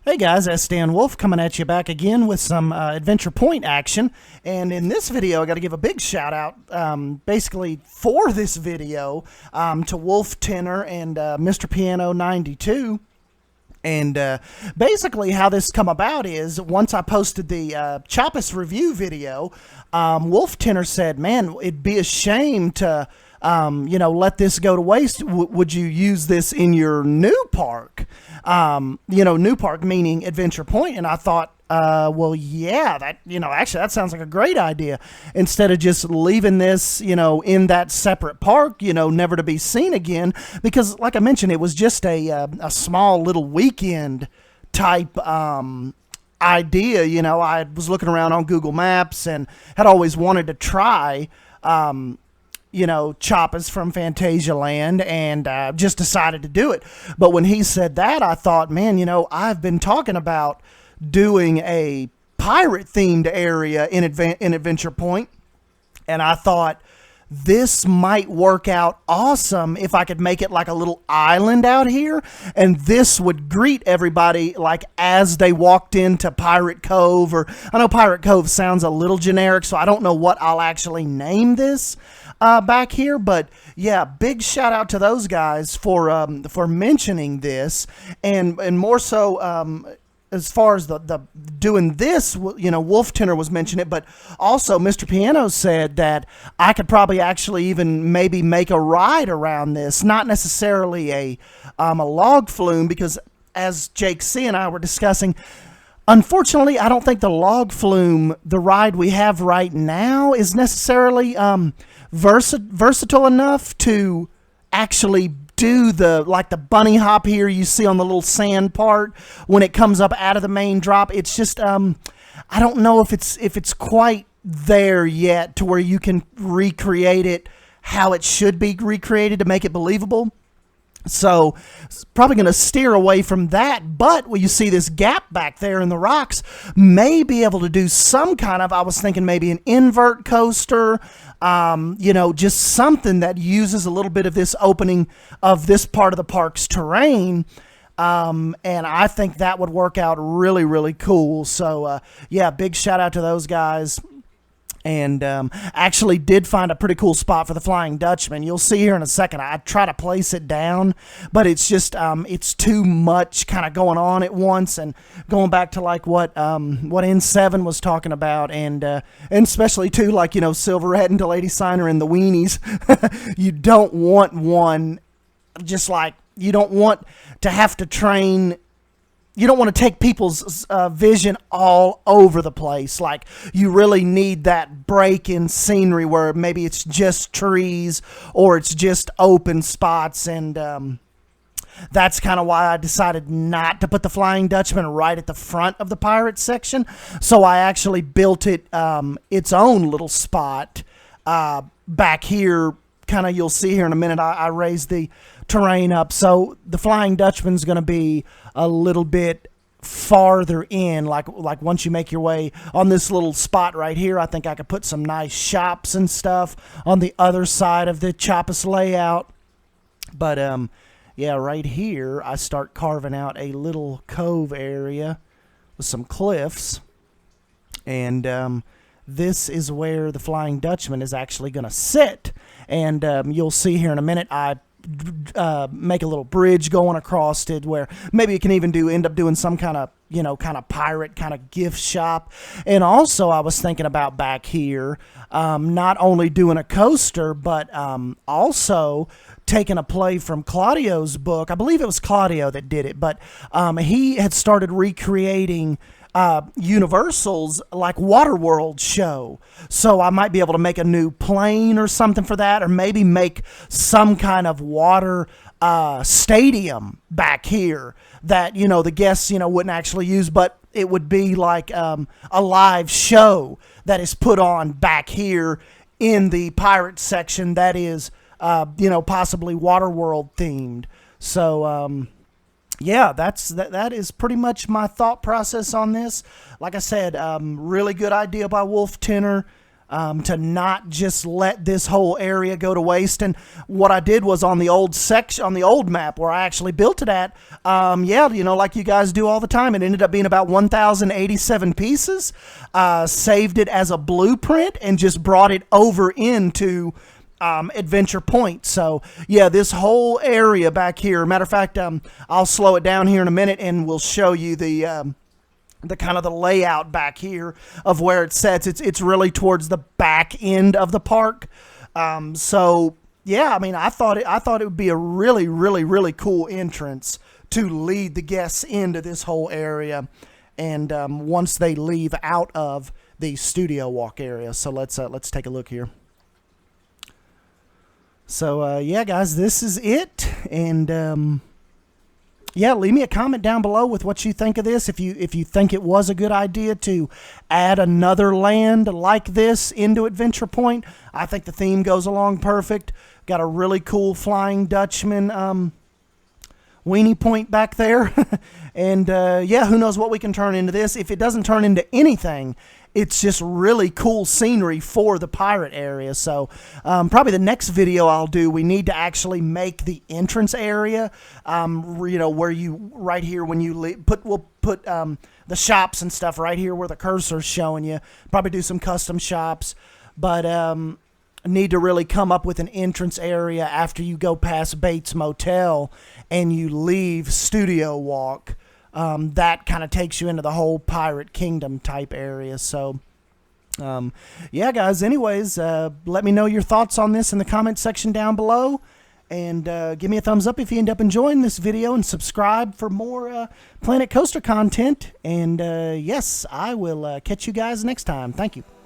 Hey guys, that's Sdanwolf coming at you back again with some Adventure Point action. And in this video, I got to give a big shout out, basically for this video, to Wolf Tenor and Mr. Piano 92. And basically how this come about is once I posted the Choppus review video, Wolf Tenor said, man, it'd be a shame to let this go to waste. Would you use this in your new park? New park meaning Adventure Point. And I thought, well, yeah, actually that sounds like a great idea. Instead of just leaving this, in that separate park, never to be seen again. Because like I mentioned, it was just a small little weekend type, idea. I was looking around on Google Maps and had always wanted to try, Choppus from Fantasia Land, and just decided to do it. But when he said that, I thought, man, I've been talking about doing a pirate-themed area in Adventure Point, and I thought this might work out awesome if I could make it like a little island out here, and this would greet everybody like as they walked into Pirate Cove. Or I know Pirate Cove sounds a little generic, so I don't know what I'll actually name this back here. But yeah, big shout out to those guys for mentioning this, and more so as far as the doing this, Wolf Tenor was mentioning it, but also Mr. Piano said that I could probably actually even maybe make a ride around this, not necessarily a log flume, because as Jake C and I were discussing, unfortunately, I don't think the log flume, the ride we have right now, is necessarily versatile enough to actually do the bunny hop here you see on the little sand part when it comes up out of the main drop. It's just I don't know if it's quite there yet to where you can recreate it how it should be recreated to make it believable. So probably going to steer away from that. But when you see this gap back there in the rocks, may be able to do some kind of, I was thinking maybe an invert coaster, just something that uses a little bit of this opening of this part of the park's terrain. And I think that would work out really, really cool. So, yeah, big shout out to those guys. And actually did find a pretty cool spot for the Flying Dutchman. You'll see here in a second. I try to place it down, but it's just it's too much kind of going on at once. And going back to like what N7 was talking about, and especially too, like Silverhead and Lady Signer and the Weenies. You don't want one just like you don't want to have to train. You don't want to take people's vision all over the place. Like, you really need that break in scenery where maybe it's just trees or it's just open spots. And that's kind of why I decided not to put the Flying Dutchman right at the front of the pirate section. So I actually built it its own little spot back here. Kind of, you'll see here in a minute, I raised the terrain up. So the Flying Dutchman's going to be a little bit farther in, like once you make your way on this little spot right here. I think I could put some nice shops and stuff on the other side of the Choppus layout. But yeah, right here I start carving out a little cove area with some cliffs, and this is where the Flying Dutchman is actually going to sit. And you'll see here in a minute, I make a little bridge going across it where maybe you can even end up doing some kind of pirate kind of gift shop. And also I was thinking about back here not only doing a coaster, but also taking a play from Claudio's book. I believe it was Claudio that did it, but he had started recreating Universal's like Waterworld show. So I might be able to make a new plane or something for that, or maybe make some kind of water stadium back here that the guests wouldn't actually use, but it would be like a live show that is put on back here in the pirate section that is possibly Waterworld themed. So yeah, that is pretty much my thought process on this. Like I said, really good idea by Wolf Tenor. to not just let this whole area go to waste. And what I did was on the old section, on the old map where I actually built it at, yeah, you know, like you guys do all the time, it ended up being about 1,087 pieces. Saved it as a blueprint and just brought it over into Adventure Point. So yeah, this whole area back here, matter of fact, I'll slow it down here in a minute and we'll show you the kind of the layout back here of where it sets. It's really towards the back end of the park. So yeah, I mean, I thought it would be a really cool entrance to lead the guests into this whole area. And once they leave out of the studio walk area. So let's take a look here. So yeah, guys, this is it. And yeah, leave me a comment down below with what you think of this. If you think it was a good idea to add another land like this into Adventure Point, I think the theme goes along perfect. Got a really cool flying Dutchman weenie point back there. And yeah, who knows what we can turn into this. If it doesn't turn into anything, it's just really cool scenery for the pirate area. So probably the next video I'll do, we need to actually make the entrance area, you know, where you, right here when you we'll put the shops and stuff right here where the cursor's showing you. Probably do some custom shops, but need to really come up with an entrance area after you go past Bates Motel and you leave Studio Walk. That kind of takes you into the whole Pirate Kingdom type area. So, yeah, guys, anyways, let me know your thoughts on this in the comment section down below. And give me a thumbs up if you end up enjoying this video. And subscribe for more Planet Coaster content. And, yes, I will catch you guys next time. Thank you.